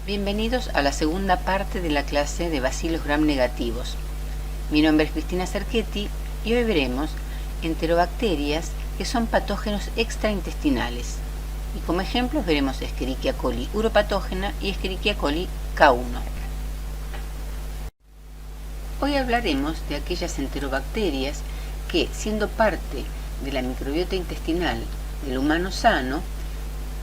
Bienvenidos a la segunda parte de la clase de bacilos gram negativos. Mi nombre es Cristina Cerchetti y hoy veremos enterobacterias que son patógenos extraintestinales. Y como ejemplos veremos Escherichia coli uropatógena y Escherichia coli K1. Hoy hablaremos de aquellas enterobacterias que, siendo parte de la microbiota intestinal del humano sano,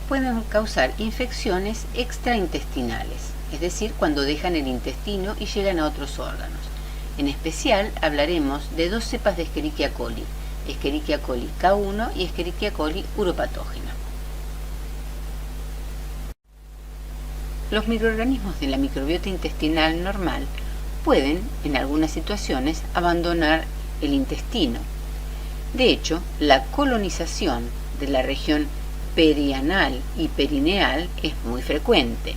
pueden causar infecciones extraintestinales, es decir, cuando dejan el intestino y llegan a otros órganos. En especial hablaremos de dos cepas de Escherichia coli K1 y Escherichia coli uropatógena. Los microorganismos de la microbiota intestinal normal pueden, en algunas situaciones, abandonar el intestino. De hecho, la colonización de la región perianal y perineal es muy frecuente.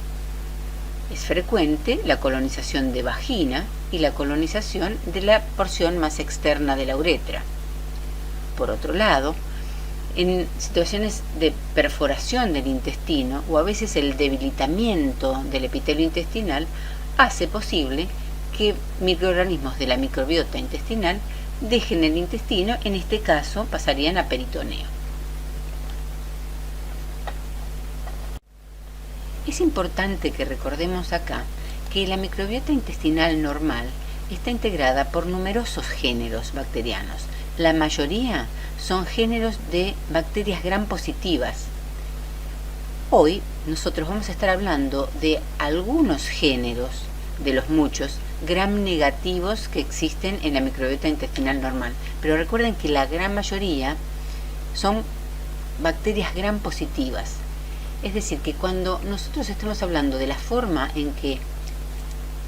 Es frecuente la colonización de vagina y la colonización de la porción más externa de la uretra. Por otro lado, en situaciones de perforación del intestino o a veces el debilitamiento del epitelio intestinal hace posible que microorganismos de la microbiota intestinal dejen el intestino, en este caso pasarían a peritoneo. Es importante que recordemos acá que la microbiota intestinal normal está integrada por numerosos géneros bacterianos. La mayoría son géneros de bacterias gram positivas. Hoy nosotros vamos a estar hablando de algunos géneros, de los muchos, gram negativos que existen en la microbiota intestinal normal. Pero recuerden que la gran mayoría son bacterias gram positivas. Es decir, que cuando nosotros estemos hablando de la forma en que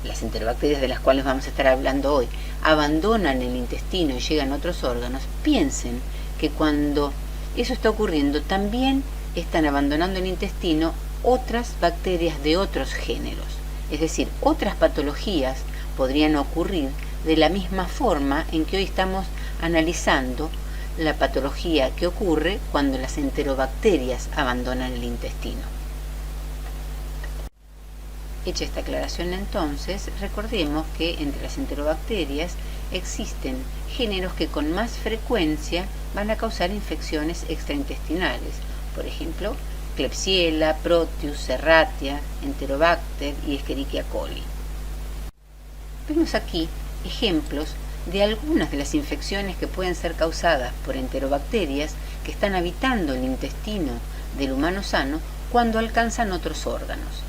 las enterobacterias de las cuales vamos a estar hablando hoy abandonan el intestino y llegan a otros órganos, piensen que cuando eso está ocurriendo también están abandonando el intestino otras bacterias de otros géneros. Es decir, otras patologías podrían ocurrir de la misma forma en que hoy estamos analizando la patología que ocurre cuando las enterobacterias abandonan el intestino. Hecha esta aclaración entonces, recordemos que entre las enterobacterias existen géneros que con más frecuencia van a causar infecciones extraintestinales. Por ejemplo, Klebsiella, Proteus, Serratia, Enterobacter y Escherichia coli. Vemos aquí ejemplos de algunas de las infecciones que pueden ser causadas por enterobacterias que están habitando el intestino del humano sano cuando alcanzan otros órganos.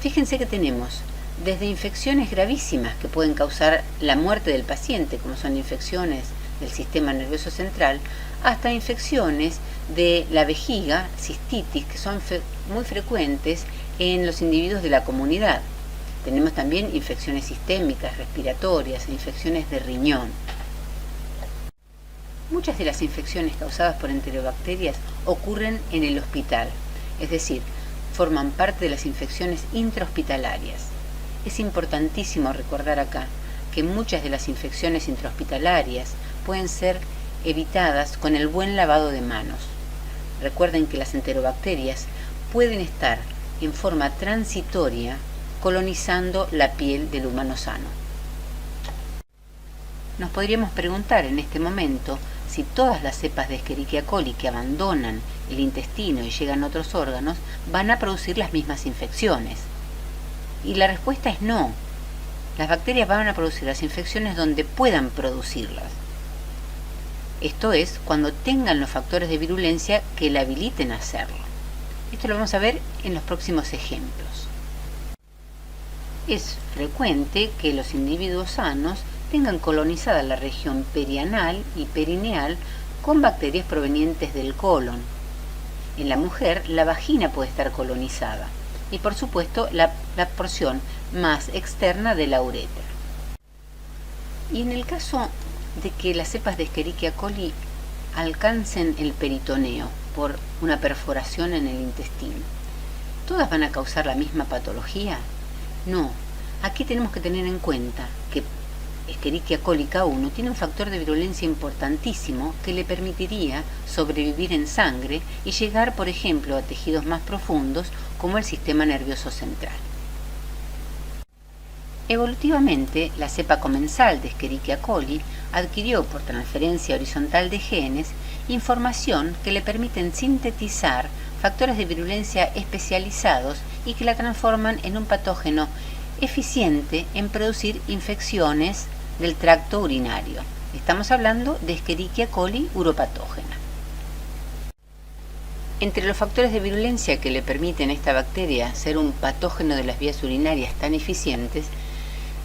Fíjense que tenemos desde infecciones gravísimas que pueden causar la muerte del paciente, como son infecciones del sistema nervioso central, hasta infecciones de la vejiga, cistitis, que son muy frecuentes en los individuos de la comunidad. Tenemos también infecciones sistémicas, respiratorias, infecciones de riñón. Muchas de las infecciones causadas por enterobacterias ocurren en el hospital, es decir, forman parte de las infecciones intrahospitalarias. Es importantísimo recordar acá que muchas de las infecciones intrahospitalarias pueden ser evitadas con el buen lavado de manos. Recuerden que las enterobacterias pueden estar en forma transitoria colonizando la piel del humano sano. Nos podríamos preguntar en este momento si todas las cepas de Escherichia coli que abandonan el intestino y llegan a otros órganos van a producir las mismas infecciones. Y la respuesta es no. Las bacterias van a producir las infecciones donde puedan producirlas. Esto es, cuando tengan los factores de virulencia que la habiliten a hacerlo. Esto lo vamos a ver en los próximos ejemplos. Es frecuente que los individuos sanos tengan colonizada la región perianal y perineal con bacterias provenientes del colon. En la mujer, la vagina puede estar colonizada y, por supuesto, la porción más externa de la uretra. Y en el caso de que las cepas de Escherichia coli alcancen el peritoneo por una perforación en el intestino, ¿todas van a causar la misma patología? No, aquí tenemos que tener en cuenta que Escherichia coli K1 tiene un factor de virulencia importantísimo que le permitiría sobrevivir en sangre y llegar, por ejemplo, a tejidos más profundos como el sistema nervioso central. Evolutivamente, la cepa comensal de Escherichia coli adquirió por transferencia horizontal de genes información que le permiten sintetizar factores de virulencia especializados y que la transforman en un patógeno eficiente en producir infecciones del tracto urinario. Estamos hablando de Escherichia coli uropatógena. Entre los factores de virulencia que le permiten a esta bacteria ser un patógeno de las vías urinarias tan eficientes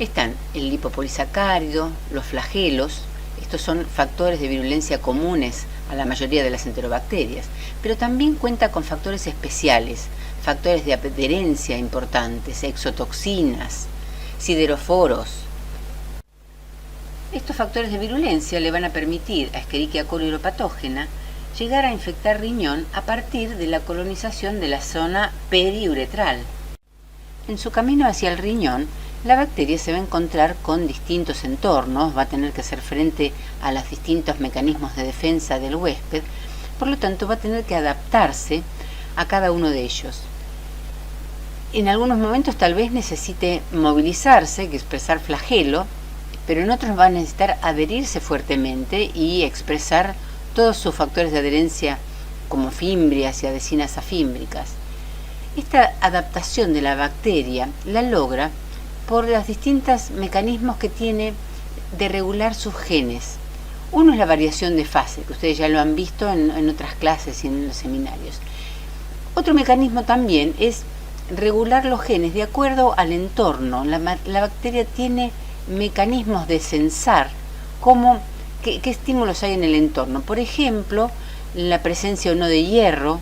están el lipopolisacárido, los flagelos. Estos son factores de virulencia comunes a la mayoría de las enterobacterias, pero también cuenta con factores especiales, factores de adherencia importantes, exotoxinas, sideroforos. Estos factores de virulencia le van a permitir a Escherichia coli uropatógena llegar a infectar riñón a partir de la colonización de la zona periuretral. En su camino hacia el riñón, la bacteria se va a encontrar con distintos entornos, va a tener que hacer frente a los distintos mecanismos de defensa del huésped, por lo tanto va a tener que adaptarse a cada uno de ellos. En algunos momentos tal vez necesite movilizarse, que expresar flagelo, pero en otros va a necesitar adherirse fuertemente y expresar todos sus factores de adherencia como fimbrias y adhesinas afímbricas. Esta adaptación de la bacteria la logra por los distintos mecanismos que tiene de regular sus genes. Uno es la variación de fase, que ustedes ya lo han visto en otras clases y en los seminarios. Otro mecanismo también es regular los genes de acuerdo al entorno. La bacteria tiene mecanismos de censar cómo, qué estímulos hay en el entorno. Por ejemplo, la presencia o no de hierro,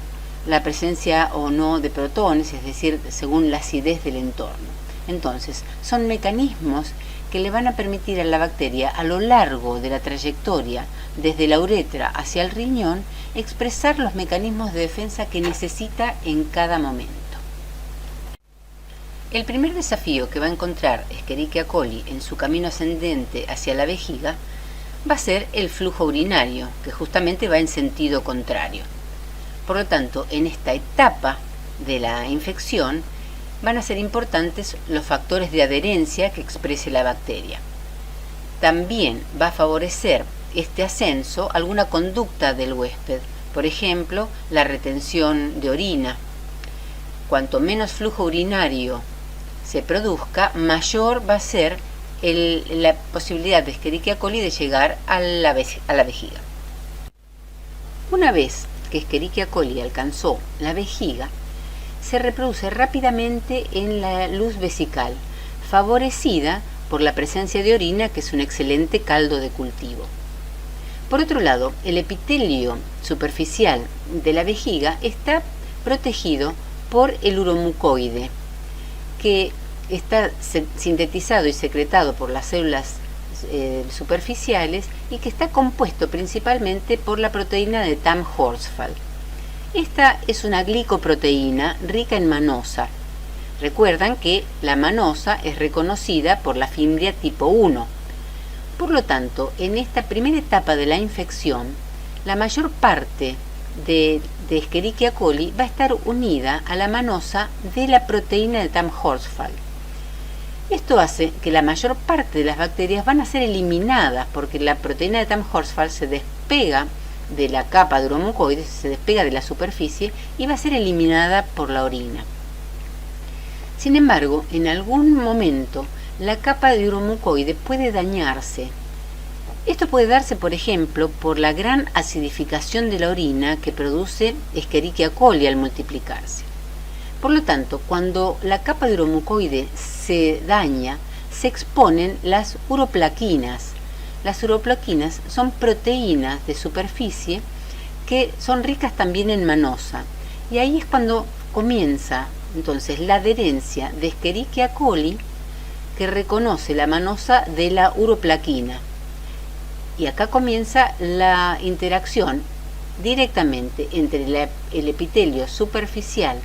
la presencia o no de protones, es decir, según la acidez del entorno. Entonces, son mecanismos que le van a permitir a la bacteria, a lo largo de la trayectoria, desde la uretra hacia el riñón, expresar los mecanismos de defensa que necesita en cada momento. El primer desafío que va a encontrar Escherichia coli en su camino ascendente hacia la vejiga va a ser el flujo urinario, que justamente va en sentido contrario. Por lo tanto, en esta etapa de la infección, van a ser importantes los factores de adherencia que exprese la bacteria. También va a favorecer este ascenso alguna conducta del huésped, por ejemplo, la retención de orina. Cuanto menos flujo urinario se produzca, mayor va a ser la posibilidad de Escherichia coli de llegar a la vejiga. Una vez que Escherichia coli alcanzó la vejiga, se reproduce rápidamente en la luz vesical, favorecida por la presencia de orina, que es un excelente caldo de cultivo. Por otro lado, el epitelio superficial de la vejiga está protegido por el uromucoide, que está sintetizado y secretado por las células superficiales y que está compuesto principalmente por la proteína de Tamm-Horsfall. Esta es una glicoproteína rica en manosa. Recuerdan que la manosa es reconocida por la fimbria tipo 1. Por lo tanto, en esta primera etapa de la infección, la mayor parte de Escherichia coli va a estar unida a la manosa de la proteína de Tamm-Horsfall. Esto hace que la mayor parte de las bacterias van a ser eliminadas porque la proteína de Tamm-Horsfall se despega de la capa de uromucoides, se despega de la superficie y va a ser eliminada por la orina. Sin embargo, en algún momento la capa de uromucoide puede dañarse. Esto puede darse, por ejemplo, por la gran acidificación de la orina que produce Escherichia coli al multiplicarse. Por lo tanto, cuando la capa de uromucoide se daña, se exponen las uroplaquinas. Las uroplaquinas son proteínas de superficie que son ricas también en manosa. Y ahí es cuando comienza entonces la adherencia de Escherichia coli, que reconoce la manosa de la uroplaquina. Y acá comienza la interacción directamente entre el epitelio superficial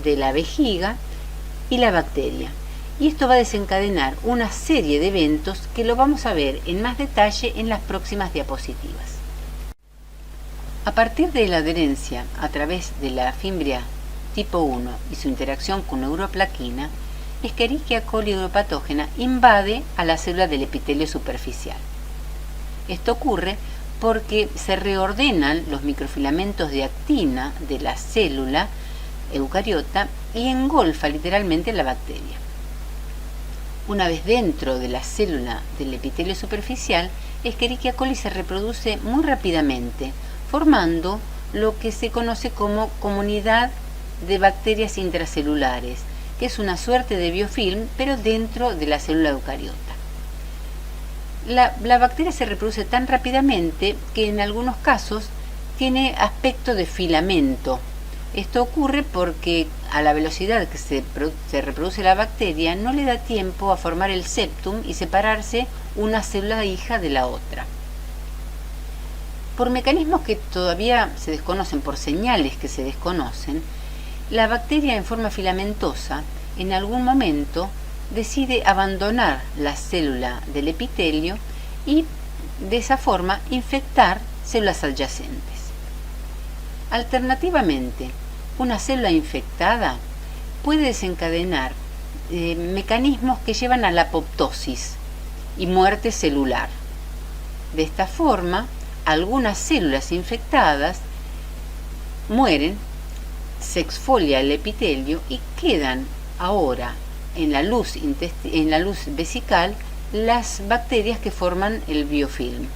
de la vejiga y la bacteria. Y esto va a desencadenar una serie de eventos que lo vamos a ver en más detalle en las próximas diapositivas. A partir de la adherencia a través de la fimbria tipo 1 y su interacción con uroplaquina, Escherichia coli uropatógena invade a la célula del epitelio superficial. Esto ocurre porque se reordenan los microfilamentos de actina de la célula eucariota y engolfa literalmente la bacteria. Una vez dentro de la célula del epitelio superficial, Escherichia coli se reproduce muy rápidamente, formando lo que se conoce como comunidad de bacterias intracelulares, que es una suerte de biofilm, pero dentro de la célula eucariota. La bacteria se reproduce tan rápidamente que en algunos casos tiene aspecto de filamento. Esto ocurre porque a la velocidad que se reproduce la bacteria no le da tiempo a formar el septum y separarse una célula hija de la otra. Por mecanismos que todavía se desconocen, por señales que se desconocen, la bacteria en forma filamentosa en algún momento decide abandonar la célula del epitelio y de esa forma infectar células adyacentes. Alternativamente, una célula infectada puede desencadenar mecanismos que llevan a la apoptosis y muerte celular. De esta forma, algunas células infectadas mueren, se exfolia el epitelio y quedan ahora en la luz vesical las bacterias que forman el biofilm.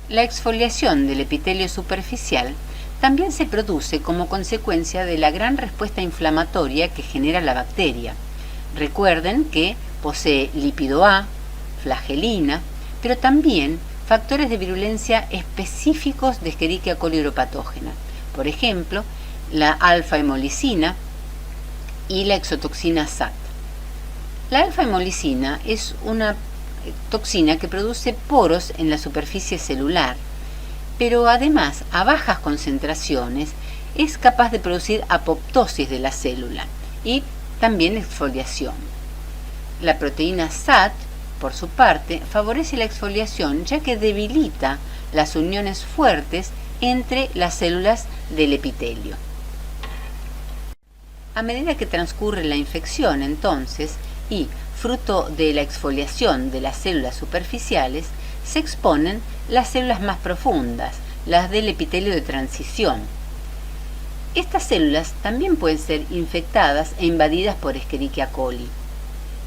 La exfoliación del epitelio superficial también se produce como consecuencia de la gran respuesta inflamatoria que genera la bacteria. Recuerden que posee lípido A, flagelina, pero también factores de virulencia específicos de Escherichia coli uropatógena. Por ejemplo, la alfa-hemolicina y la exotoxina SAT. La alfa-hemolicina es una toxina que produce poros en la superficie celular, pero además a bajas concentraciones es capaz de producir apoptosis de la célula y también exfoliación. La proteína SAT, por su parte, favorece la exfoliación ya que debilita las uniones fuertes entre las células del epitelio. A medida que transcurre la infección, entonces, y fruto de la exfoliación de las células superficiales, se exponen las células más profundas, las del epitelio de transición. Estas células también pueden ser infectadas e invadidas por Escherichia coli,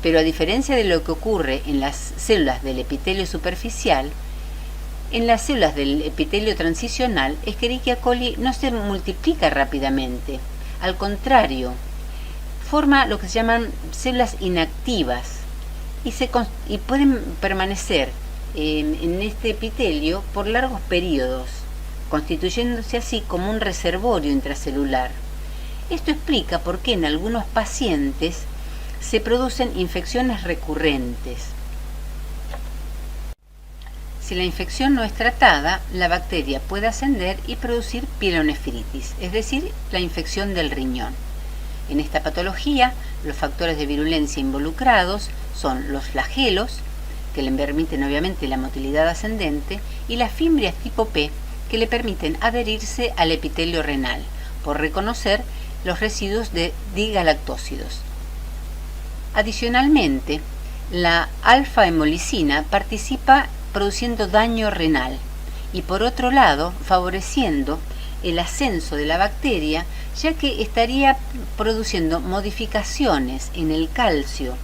pero a diferencia de lo que ocurre en las células del epitelio superficial, en las células del epitelio transicional, Escherichia coli no se multiplica rápidamente. Al contrario, forma lo que se llaman células inactivas y pueden permanecer en este epitelio por largos periodos, constituyéndose así como un reservorio intracelular. Esto explica por qué en algunos pacientes se producen infecciones recurrentes. Si la infección no es tratada, la bacteria puede ascender y producir pielonefritis, es decir, la infección del riñón. En esta patología, los factores de virulencia involucrados son los flagelos, que le permiten obviamente la motilidad ascendente, y las fimbrias tipo P, que le permiten adherirse al epitelio renal, por reconocer los residuos de digalactósidos. Adicionalmente, la alfa-hemolicina participa produciendo daño renal y por otro lado favoreciendo el ascenso de la bacteria, ya que estaría produciendo modificaciones en el calcio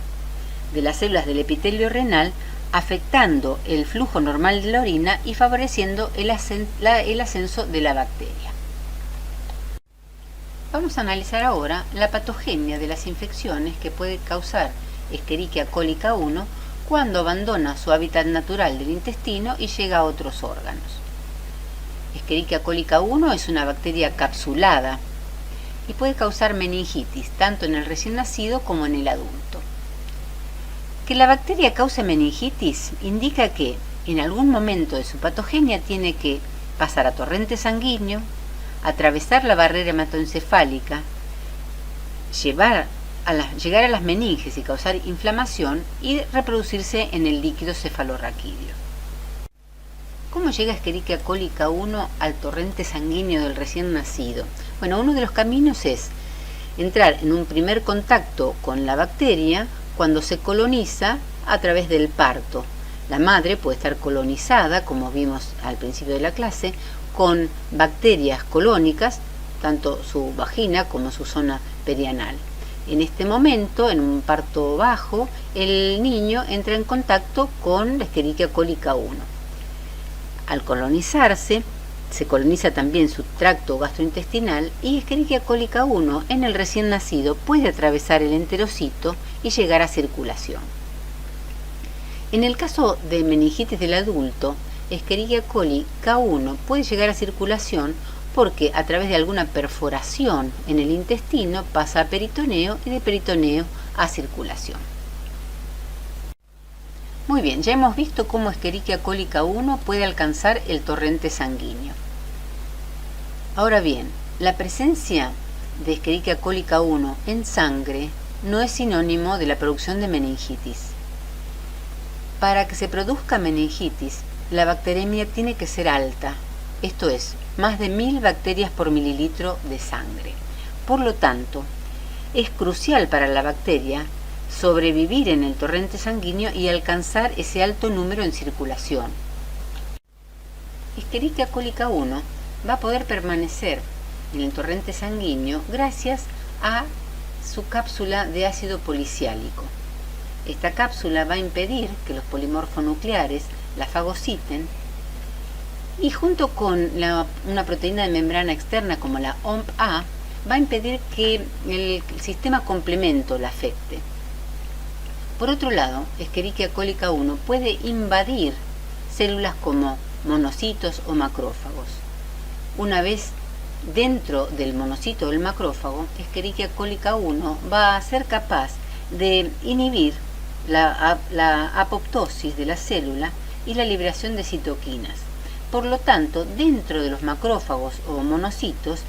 de las células del epitelio renal, afectando el flujo normal de la orina y favoreciendo el ascenso de la bacteria. Vamos a analizar ahora la patogenia de las infecciones que puede causar Escherichia colica 1 cuando abandona su hábitat natural del intestino y llega a otros órganos. Escherichia colica 1 es una bacteria capsulada y puede causar meningitis tanto en el recién nacido como en el adulto. Que la bacteria cause meningitis indica que en algún momento de su patogenia tiene que pasar a torrente sanguíneo, atravesar la barrera hematoencefálica, llegar a las meninges y causar inflamación y reproducirse en el líquido cefalorraquídeo. ¿Cómo llega Escherichia coli K1 al torrente sanguíneo del recién nacido? Bueno, uno de los caminos es entrar en un primer contacto con la bacteria cuando se coloniza a través del parto. La madre puede estar colonizada, como vimos al principio de la clase, con bacterias colónicas, tanto su vagina como su zona perianal. En este momento, en un parto bajo, el niño entra en contacto con la Escherichia coli K1. Al colonizarse, se coloniza también su tracto gastrointestinal y Escherichia coli K1 en el recién nacido puede atravesar el enterocito y llegar a circulación. En el caso de meningitis del adulto, Escherichia coli K1 puede llegar a circulación porque a través de alguna perforación en el intestino pasa a peritoneo y de peritoneo a circulación. Muy bien, ya hemos visto cómo Escherichia coli K1 puede alcanzar el torrente sanguíneo. Ahora bien, la presencia de Escherichia coli K1 en sangre no es sinónimo de la producción de meningitis. Para que se produzca meningitis, la bacteremia tiene que ser alta, esto es, más de 1000 bacterias por mililitro de sangre. Por lo tanto, es crucial para la bacteria sobrevivir en el torrente sanguíneo y alcanzar ese alto número en circulación. Escherichia coli K1 va a poder permanecer en el torrente sanguíneo gracias a su cápsula de ácido policiálico. Esta cápsula va a impedir que los polimorfonucleares la fagociten y junto con una proteína de membrana externa como la OMP-A va a impedir que el sistema complemento la afecte. Por otro lado, Escherichia coli K1 puede invadir células como monocitos o macrófagos. Una vez dentro del monocito o el macrófago, Escherichia coli K1 va a ser capaz de inhibir la apoptosis de la célula y la liberación de citoquinas. Por lo tanto, dentro de los macrófagos o monocitos,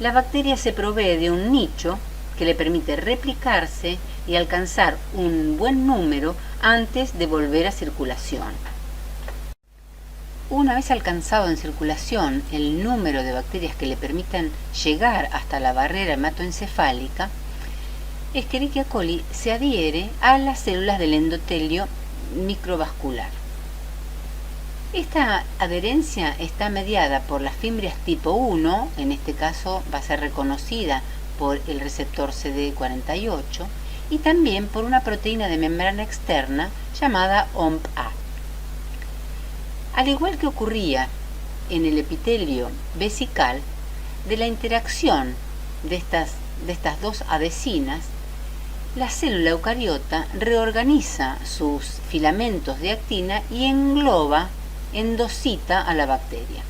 la bacteria se provee de un nicho que le permite replicarse y alcanzar un buen número antes de volver a circulación. Una vez alcanzado en circulación el número de bacterias que le permitan llegar hasta la barrera hematoencefálica, Escherichia coli se adhiere a las células del endotelio microvascular. Esta adherencia está mediada por las fimbrias tipo 1, en este caso va a ser reconocida por el receptor CD48, y también por una proteína de membrana externa llamada OMP-A. Al igual que ocurría en el epitelio vesical, de la interacción de estas dos adhesinas, la célula eucariota reorganiza sus filamentos de actina y engloba, endocita a la bacteria.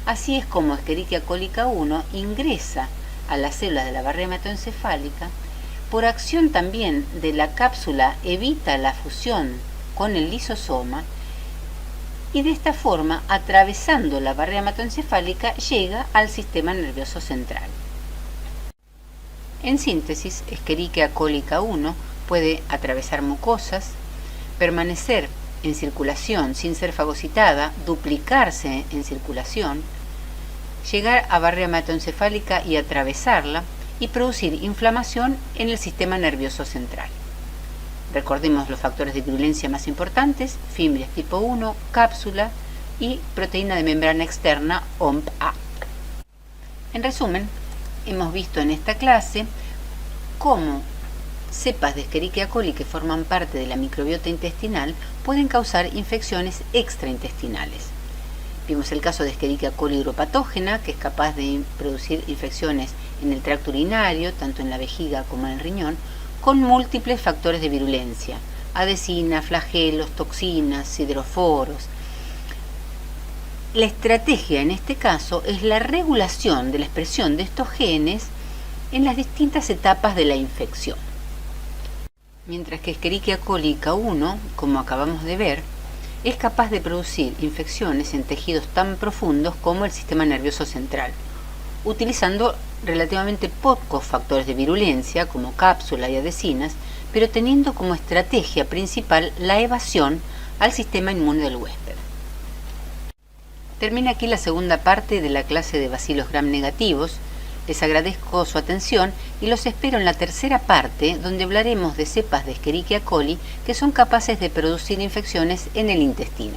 Así es como Escherichia coli K1 ingresa a las células de la barrera hematoencefálica. Por acción también de la cápsula evita la fusión con el lisosoma y de esta forma, atravesando la barrera hematoencefálica, llega al sistema nervioso central. En síntesis, Escherichia coli K1 puede atravesar mucosas, permanecer en circulación sin ser fagocitada, duplicarse en circulación, llegar a barrera hematoencefálica y atravesarla y producir inflamación en el sistema nervioso central. Recordemos los factores de virulencia más importantes: fimbrias tipo 1, cápsula y proteína de membrana externa OMP-A. En resumen, hemos visto en esta clase cómo cepas de Escherichia coli que forman parte de la microbiota intestinal pueden causar infecciones extraintestinales. Vimos el caso de Escherichia coli uropatógena, que es capaz de producir infecciones en el tracto urinario, tanto en la vejiga como en el riñón, con múltiples factores de virulencia: adhesina, flagelos, toxinas, sideroforos. La estrategia en este caso es la regulación de la expresión de estos genes en las distintas etapas de la infección. Mientras que Escherichia coli K1, como acabamos de ver, es capaz de producir infecciones en tejidos tan profundos como el sistema nervioso central, utilizando relativamente pocos factores de virulencia como cápsula y adhesinas, pero teniendo como estrategia principal la evasión al sistema inmune del huésped. Termina aquí la segunda parte de la clase de bacilos gram negativos. Les agradezco su atención y los espero en la tercera parte, donde hablaremos de cepas de Escherichia coli que son capaces de producir infecciones en el intestino.